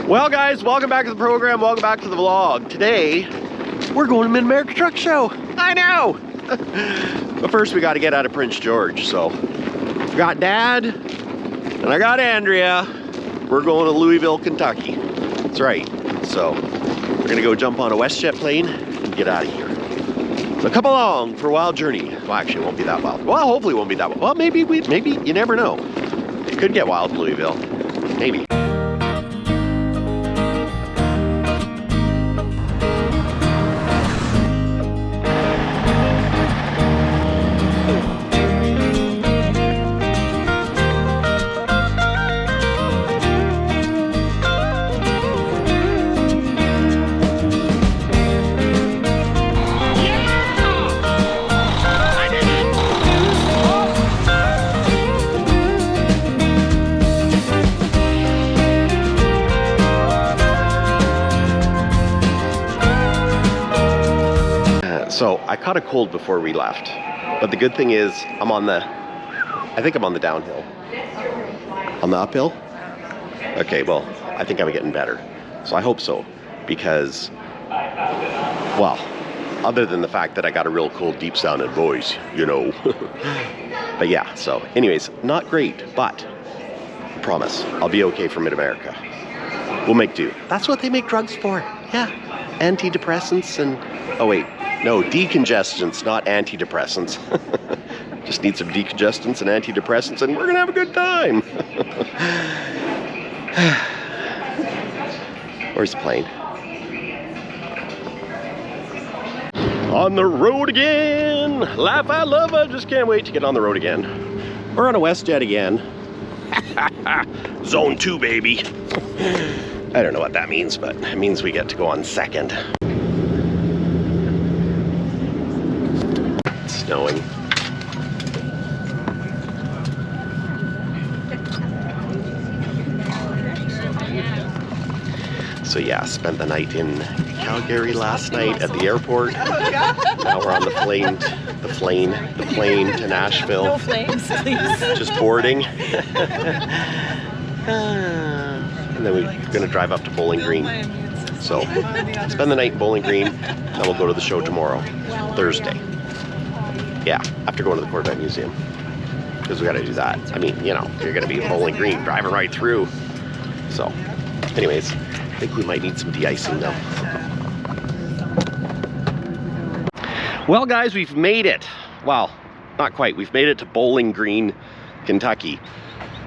Well guys, welcome back to the program, welcome back to the vlog. Today, we're going to Mid-America Truck Show. I know! But first we got to get out of Prince George, so. I got Dad, and I got Andrea. We're going to Louisville, Kentucky. That's right. So, we're gonna go jump on a WestJet plane and get out of here. So come along for a wild journey. Well, actually it won't be that wild. Well, hopefully it won't be that wild. Well, maybe, you never know. It could get wild in Louisville. Maybe. So I caught a cold before we left, but the good thing is I think I'm on the downhill. On the uphill? Okay, well, I think I'm getting better. So I hope so, because, well, other than the fact that I got a real cool deep sounding voice, you know. But yeah, so anyways, not great, but I promise I'll be okay for Mid-America. We'll make do. That's what they make drugs for, yeah. Antidepressants and, oh wait. No, decongestants, not antidepressants. Just need some decongestants and antidepressants and we're gonna have a good time. Where's the plane? On the road again. Life I love, I just can't wait to get on the road again. We're on a WestJet again. Zone 2, baby. I don't know what that means, but it means we get to go on second. Snowing. So yeah, spent the night in Calgary last night at the airport. Now we're on the plane to Nashville. No flames, please. Just boarding. And then we're gonna drive up to Bowling Green. So spend the night in Bowling Green, then we'll go to the show tomorrow, Thursday. Yeah, after going to the Corvette Museum, because we got to do that. I mean, you know, you're going to be in Bowling Green, driving right through. So, anyways, I think we might need some de-icing though. Well, guys, we've made it. Well, not quite. We've made it to Bowling Green, Kentucky.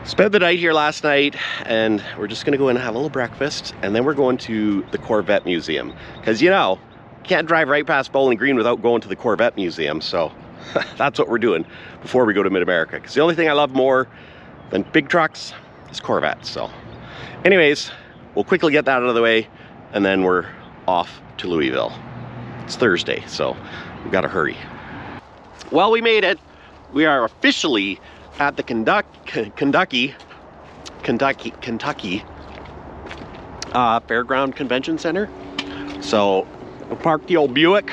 Spent the night here last night, and we're just going to go in and have a little breakfast, and then we're going to the Corvette Museum, because you know, can't drive right past Bowling Green without going to the Corvette Museum. So. That's what we're doing before we go to Mid-America, because the only thing I love more than big trucks is Corvettes. So anyways, we'll quickly get that out of the way and then we're off to Louisville. It's Thursday, so we've got to hurry. Well, we made it. We are officially at the Kentucky Fairground Convention Center. So we parked the old Buick,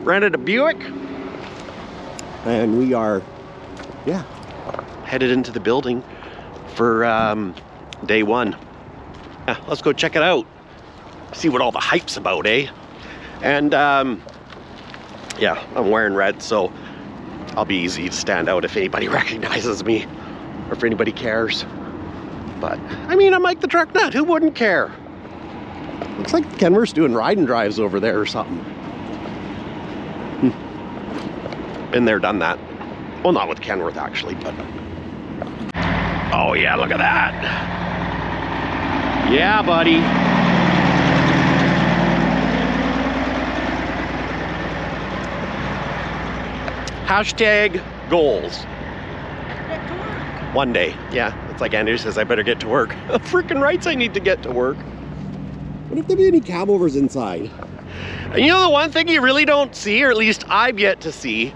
rented a Buick, and we are, yeah, headed into the building for day one. Yeah, let's go check it out. See what all the hype's about, eh? And yeah, I'm wearing red, so I'll be easy to stand out if anybody recognizes me or if anybody cares. But, I mean, I'm like the truck nut. Who wouldn't care? Looks like Kenworth's doing ride and drives over there or something. Been there, done that. Well, not with Kenworth actually, but. Oh yeah, look at that. Yeah, buddy. Hashtag goals. One day, yeah. It's like Andrew says, I better get to work. Freaking rights, I need to get to work. What if there be any cab overs inside? And you know the one thing you really don't see, or at least I've yet to see,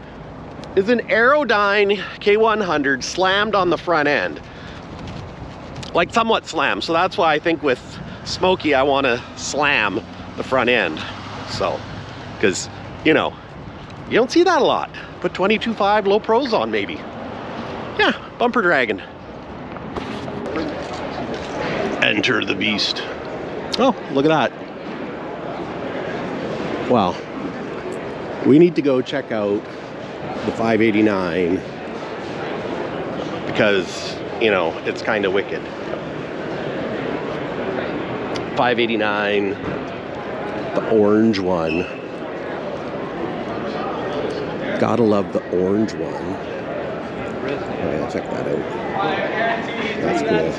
is an Aerodyne K100 slammed on the front end. Like somewhat slammed. So that's why I think with Smokey I want to slam the front end. So, because, you know, you don't see that a lot. Put 22.5 low pros on maybe. Yeah, bumper dragon. Enter the beast. Oh, look at that. Wow. We need to go check out the 589 because, you know, it's kind of wicked. 589, the orange one. Gotta love the orange one. Oh yeah, check that out. That's cool.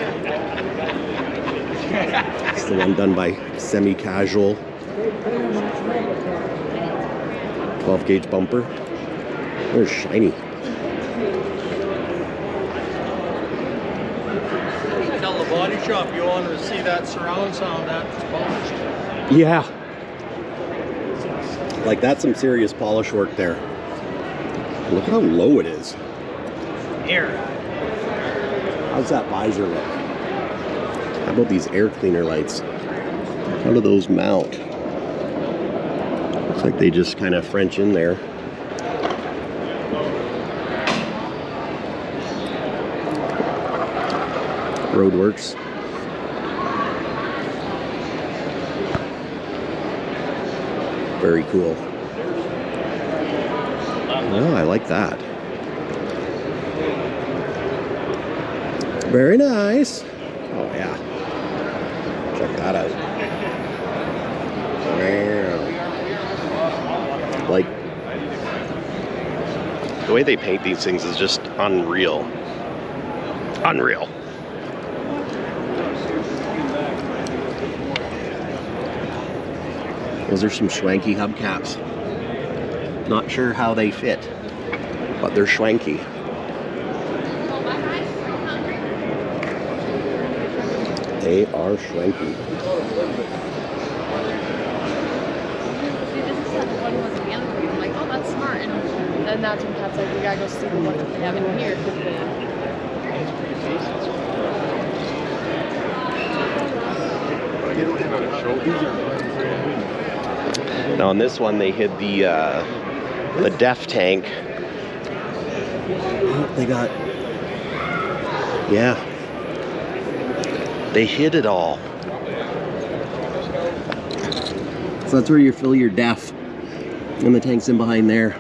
It's the one done by Semi-Casual. 12 gauge bumper. They're shiny. Tell the body shop you want to see that surround sound that's polished. Yeah. Like that's some serious polish work there. Look how low it is. Here. How's that visor look? How about these air cleaner lights? How do those mount? Looks like they just kind of French in there. Roadworks. Very cool. Oh, I like that. Very nice. Oh yeah. Check that out. Wow. Like, the way they paint these things is just unreal. Unreal. Those are some schwanky hubcaps. Not sure how they fit, but they're schwanky. They are schwanky. I'm like, oh, that's smart. And then that's when Pat's like, we gotta go see the ones that they have in here. Now on this one, they hid the def tank. Oh, they got, yeah, they hid it all. So that's where you fill your def, and the tank's in behind there.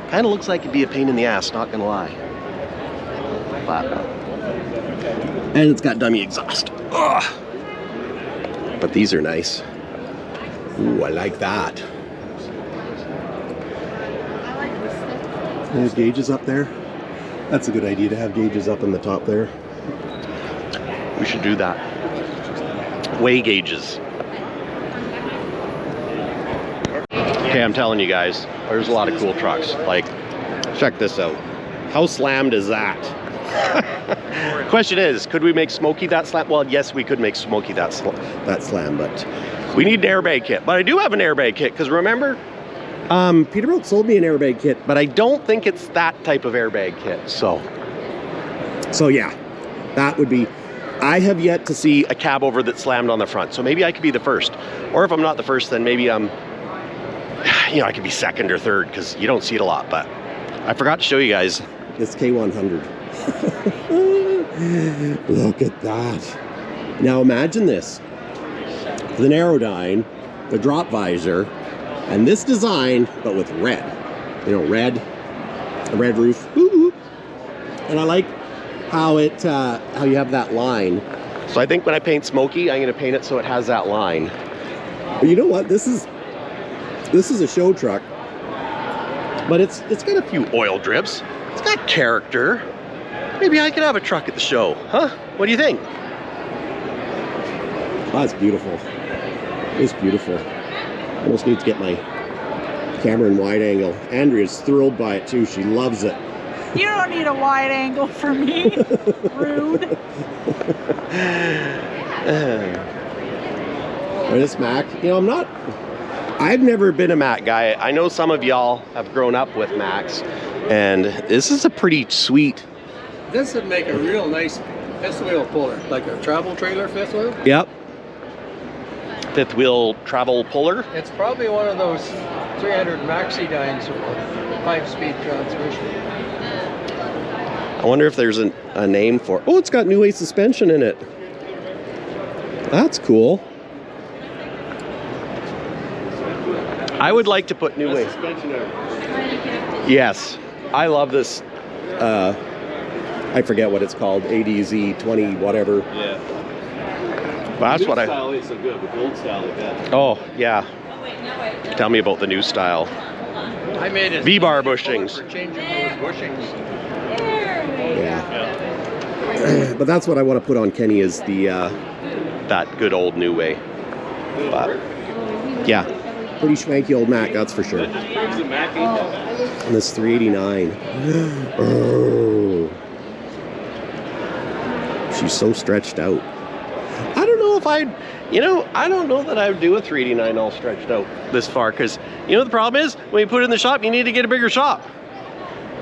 Kind of looks like it'd be a pain in the ass, not gonna lie. And it's got dummy exhaust. Ugh. But these are nice. Ooh, I like that. There's gauges up there. That's a good idea to have gauges up in the top there. We should do that. Weigh gauges. Okay, I'm telling you guys, there's a lot of cool trucks. Like, check this out. How slammed is that? Question is, could we make Smokey that slam? Well, yes, we could make Smokey that slam, but we need an airbag kit. But I do have an airbag kit, because remember, Peterbilt sold me an airbag kit, but I don't think it's that type of airbag kit. So yeah, that would be, I have yet to see a cab over that slammed on the front. So maybe I could be the first. Or if I'm not the first, then maybe I could be second or third, because you don't see it a lot. But I forgot to show you guys this K100. Look at that. Now imagine this. The Narrowdyne, the drop visor, and this design, but with red. You know, red, a red roof. Woo-hoo. And I like how it, how you have that line. So I think when I paint Smokey, I'm gonna paint it so it has that line. But you know what? This is a show truck, but it's got a few oil drips. It's got character. Maybe I could have a truck at the show, huh? What do you think? Oh, that's beautiful. It's beautiful. Almost need to get my camera in wide angle. Andrea's thrilled by it too. She loves it. You don't need a wide angle for me. Rude. This Mac, you know, I've never been a Mac guy. I know some of y'all have grown up with Macs, and this is a pretty sweet. This would make a real nice fifth wheel puller, like a travel trailer fifth wheel. Yep. Fifth wheel travel puller. It's probably one of those 300 Maxi-Dynes with a 5-speed transmission. I wonder if there's a name for it. Oh, it's got New Way suspension in it. That's cool. I would like to put new wings. Yes, I love this. I forget what it's called. ADZ 20 whatever. Yeah. Well, that's the what new style ain't so good, but the old style like that. Oh yeah. Tell me about the new style. I made it. V-bar bushings. For changing those bushings. Yeah. But that's what I want to put on Kenny is the that good old new way. But yeah, pretty schmanky old Mac, that's for sure. And this 389. Oh. She's so stretched out. I don't know if I'd, I don't know that I would do a 389 all stretched out this far, because the problem is when you put it in the shop, you need to get a bigger shop.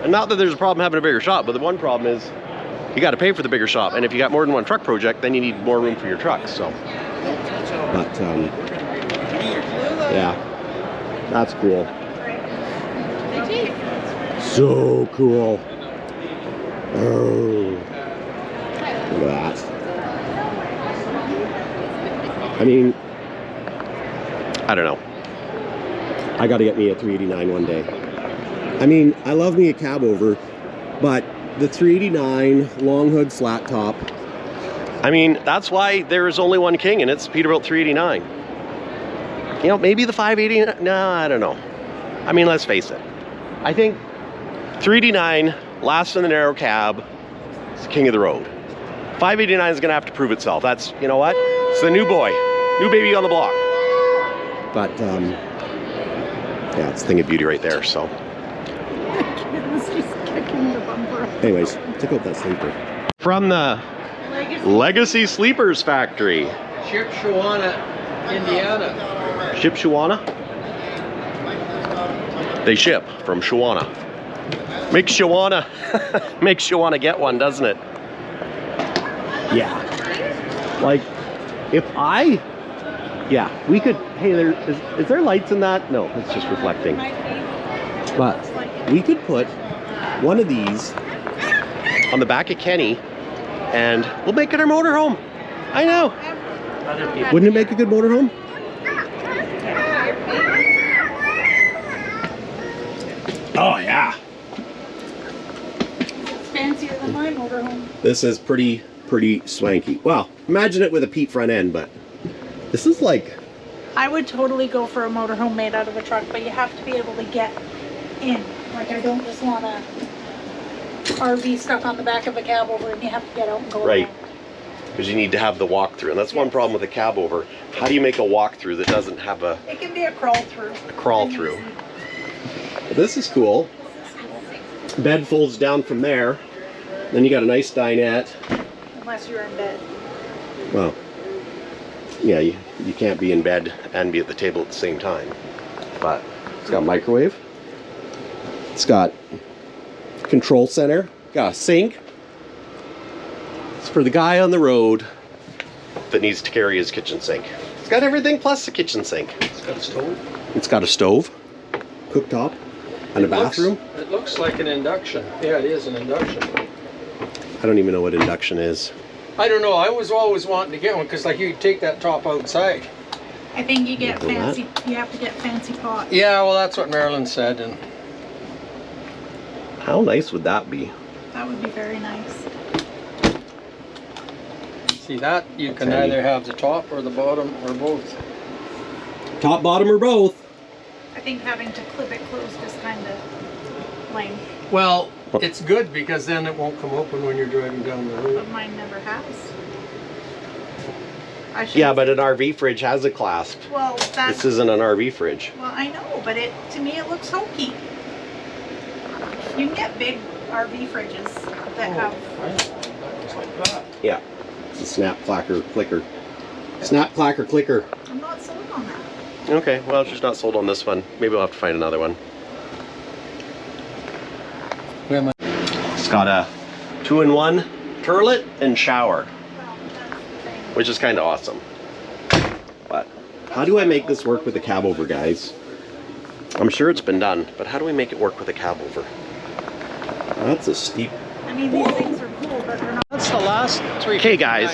And not that there's a problem having a bigger shop, but the one problem is you got to pay for the bigger shop, and if you got more than one truck project, then you need more room for your trucks. So, but yeah, that's cool. So cool. Oh, look at that. I mean, I don't know. I got to get me a 389 one day. I mean, I love me a cab over, but the 389 long hood flat top. I mean, that's why there is only one king, and it's Peterbilt 389. Maybe the 580. No, I don't know. I mean, let's face it. I think 389 last in the narrow cab. It's the king of the road. 589 is going to have to prove itself. That's, you know what? It's the new boy, new baby on the block. But yeah, it's a thing of beauty right there. So. Anyways, check out that sleeper. From the Legacy Sleepers factory. Shipshewana, Indiana. Shipshewana? They ship from Shawana. Makes you wanna get one, doesn't it? Yeah. Like, we could, hey, is there lights in that? No, it's just reflecting. But we could put one of these on the back of Kenny, and we'll make it our motorhome. I know. Wouldn't it make a good motorhome? Oh yeah. It's fancier than my motorhome. This is pretty swanky. Well, imagine it with a Pete front end, but this is like... I would totally go for a motorhome made out of a truck, but you have to be able to get in. Like, I don't just want a RV stuck on the back of a cab over and you have to get out and go right. around. Because you need to have the walkthrough, and that's one problem with a cab over. How do you make a walkthrough that doesn't have a... It can be a crawl through. A crawl through. This is cool. Bed folds down from there. Then you got a nice dinette. Unless you're in bed. Well, yeah, you can't be in bed and be at the table at the same time. But it's got a microwave. It's got control center. Got a sink. It's for the guy on the road that needs to carry his kitchen sink. It's got everything plus the kitchen sink. It's got a stove. It's got a stove, cooktop, and a bathroom. It looks like an induction. Yeah, it is an induction. I don't even know what induction is. I don't know. I was always wanting to get one because, like, you could take that top outside. I think you get fancy. You have to get fancy pots. Yeah, well, that's what Marilyn said, and How nice would that be? That would be very nice. see that you can either have the top or the bottom or both. Top, bottom, or both? I think having to clip it closed is kind of lame. Well, it's good because then it won't come open when you're driving down the road. But mine never has. Yeah, but an RV fridge has a clasp. Well, that's... This isn't an RV fridge. Well, I know, but to me it looks hokey. You can get big RV fridges that have... Yeah. It's a snap, clacker, clicker. Snap, clacker, clicker. I'm not sold on that. Okay, well, it's just not sold on this one. Maybe we'll have to find another one. It's got a 2-in-1 toilet and shower, which is kind of awesome. But how do I make this work with a cab over, guys? I'm sure it's been done, but how do we make it work with a cab over? That's a steep... I mean, these things are cool, but they're not... That's the last three. Okay, guys,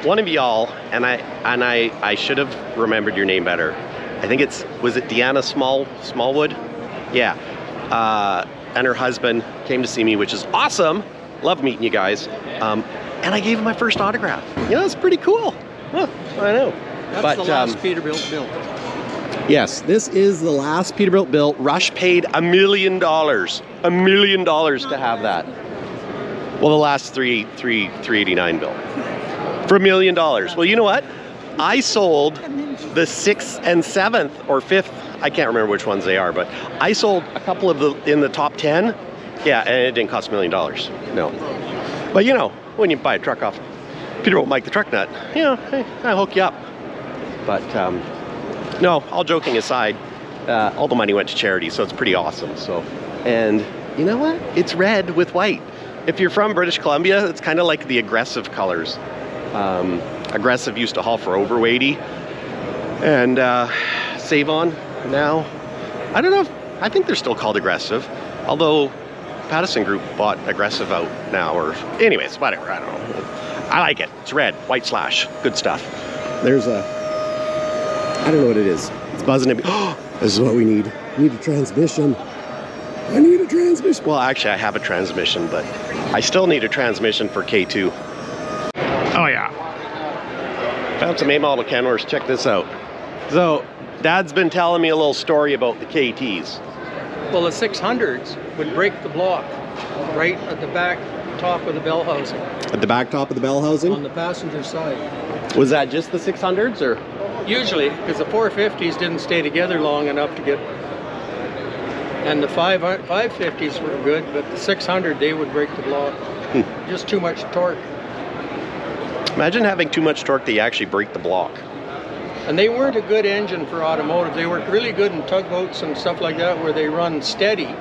one of y'all, and I should have remembered your name better. I think was it Deanna Smallwood? Yeah. And her husband came to see me, which is awesome. Love meeting you guys. And I gave him my first autograph. You know, it's pretty cool. Huh, I know. That's the last Peterbilt built. Yes, this is the last Peterbilt built. Rush paid $1 million. $1 million to have that. Well, the last 389 built. For $1 million. Well, you know what? I sold the 6th and 7th or 5th. I can't remember which ones they are, but I sold a couple of the in the top 10. Yeah, and it didn't cost $1 million. No. But you know, when you buy a truck off Peterbilt Mike the Truck Nut, you know, hey, I'll hook you up. But no, all joking aside, all the money went to charity, so it's pretty awesome. So, and you know what? It's red with white. If you're from British Columbia, it's kind of like the aggressive colors. Aggressive used to haul for overweighty, and Save-On now, I don't know. I think they're still called Aggressive, although Pattison Group bought Aggressive out now, or anyways, whatever. I don't know. I like it. It's red, white slash, good stuff. There's I don't know what it is. It's buzzing at me. Oh, this is what we need. We need a transmission. I need a transmission. Well, actually, I have a transmission, but I still need a transmission for K2. Oh, yeah. Found some A-model Kenworths. Check this out. So, Dad's been telling me a little story about the KTs. Well, the 600s would break the block right at the back top of the bell housing. At the back top of the bell housing? On the passenger side. Was that just the 600s, or? Usually, because the 450s didn't stay together long enough to get... And the 550s were good, but the 600, they would break the block. Just too much torque. Imagine having too much torque that you actually break the block. And they weren't a good engine for automotive. They worked really good in tugboats and stuff like that, where they run steady,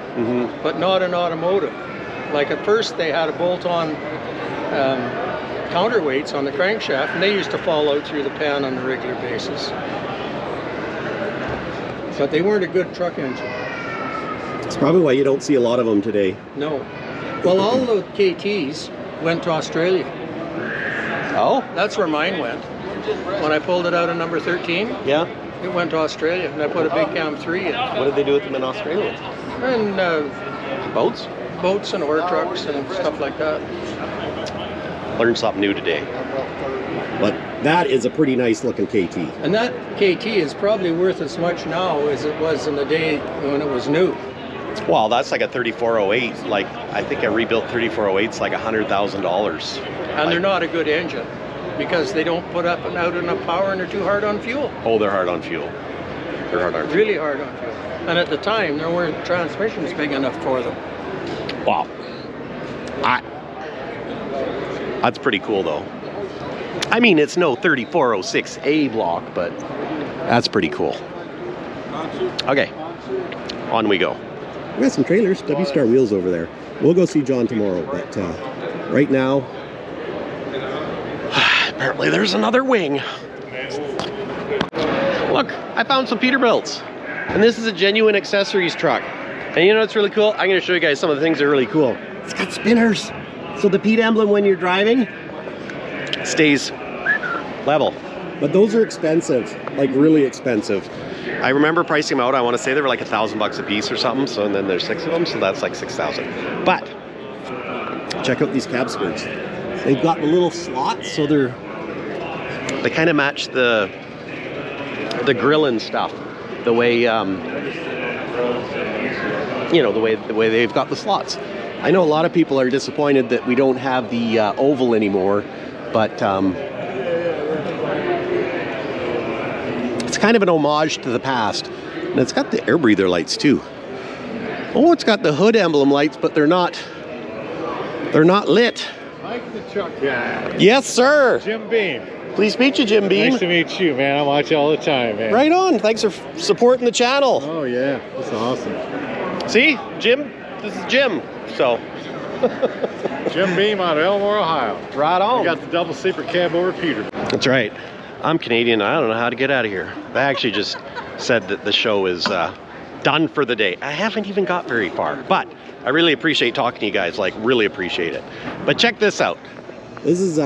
but not in automotive. Like at first they had a bolt-on counterweights on the crankshaft, and they used to fall out through the pan on a regular basis. But they weren't a good truck engine. That's probably why you don't see a lot of them today. No. Well, all the KTs went to Australia. Oh? That's where mine went. When I pulled it out of number 13, Yeah? it went to Australia, and I put a big cam 3 in. What did they do with them in Australia? And Boats? boats and ore trucks and stuff like that. Learned something new today. But that is a pretty nice looking KT. And that KT is probably worth as much now as it was in the day when it was new. Well, that's like a 3408. Like, I think a rebuilt 3408's like $100,000. And they're not a good engine because they don't put up and out enough power, and they're too hard on fuel. Oh, they're hard on fuel. They're hard on fuel. Really hard on fuel. And at the time, there weren't transmissions big enough for them. Wow. That's pretty cool, though. I mean, it's no 3406A block, but that's pretty cool. Okay, on we go. We got some trailers, W-Star Wheels over there. We'll go see John tomorrow, but right now, apparently there's another wing. Look, I found some Peterbilts, and this is a genuine accessories truck. And you know what's really cool? I'm going to show you guys some of the things that are really cool. It's got spinners, so the Pete emblem when you're driving stays level. But those are expensive, like really expensive. I remember pricing them out. I want to say they were like $1,000 a piece or something. So, and then there's 6 of them, so that's like 6,000. But check out these cab skirts. They've got the little slots, so they kind of match the grill and stuff. The way you know, the way they've got the slots. I know a lot of people are disappointed that we don't have the oval anymore, but it's kind of an homage to the past. And it's got the air breather lights too. Oh, it's got the hood emblem lights, but they're not lit. Mike the truck guy. Yes, sir. Jim Beam. Pleased to meet you, Jim Beam. Nice to meet you, man. I watch you all the time, man. Right on. Thanks for supporting the channel. Oh, yeah. That's awesome. See, Jim, this is Jim. So. Jim Beam out of Elmore, Ohio. Right on. We got the double sleeper cab over Peterbilt. That's right. I'm Canadian. I don't know how to get out of here. They actually just said that the show is done for the day. I haven't even got very far, but I really appreciate talking to you guys. Like, really appreciate it. But check this out. This is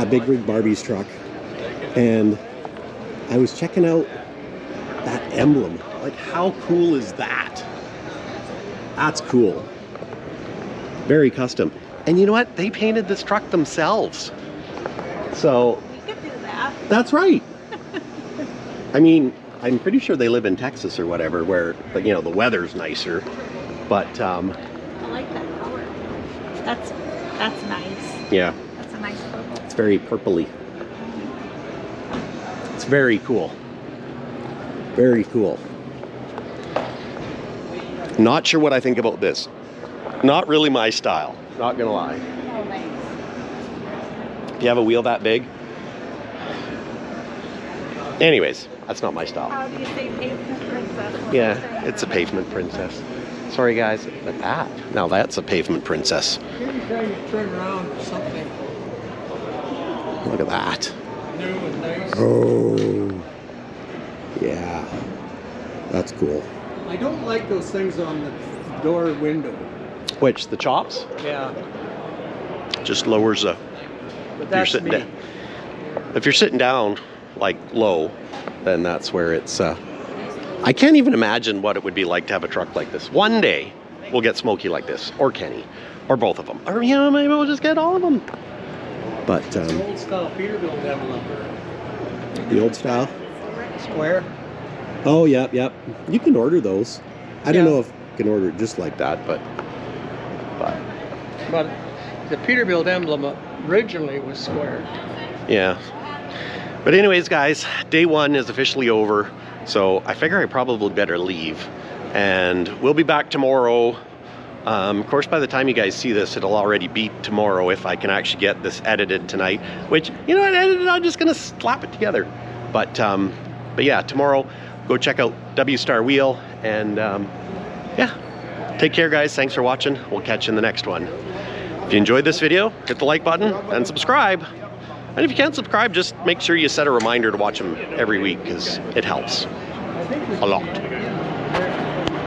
Big Rig Barbie's truck, and I was checking out that emblem. Like, how cool is that? That's cool. Very custom. And you know what? They painted this truck themselves. So, We could do that. that's right. I mean, I'm pretty sure they live in Texas or whatever, where, you know, the weather's nicer. But, I like that color. That's nice. yeah, That's a nice purple. it's very purpley. It's very cool. Very cool. Not sure what I think about this. Not really my style, not gonna lie. Oh, nice. Do you have a wheel that big? Anyways, that's not my style. How do you say pavement princess? Yeah, it's a pavement princess. Sorry guys, but now that's a pavement princess. Maybe try to turn around or something Look at that. new and nice. Oh, yeah, that's cool. I don't like those things on the door window. Which, the chops? Yeah, Just lowers the, but if you're that's sitting me. down. If you're sitting down, like low, then that's where it's, I can't even imagine what it would be like to have a truck like this. One day, we'll get Smokey like this, or Kenny, or both of them. Or, you know, maybe we'll just get all of them. But, Old style Peterbilt emblem. the old style? Square. Oh, yep, yep. You can order those. I don't Yeah. know if you can order it just like that, but But the Peterbilt emblem originally was square. yeah. But anyways, guys, day one is officially over, so I figure I probably better leave. And we'll be back tomorrow. Of course, by the time you guys see this, it'll already be tomorrow if I can actually get this edited tonight. Which, you know what, edited, I'm just gonna slap it together. But yeah, tomorrow, go check out W Star Wheel, and yeah. Take care, guys. Thanks for watching. We'll catch you in the next one. If you enjoyed this video, hit the like button and subscribe. And if you can't subscribe, just make sure you set a reminder to watch them every week, because it helps a lot.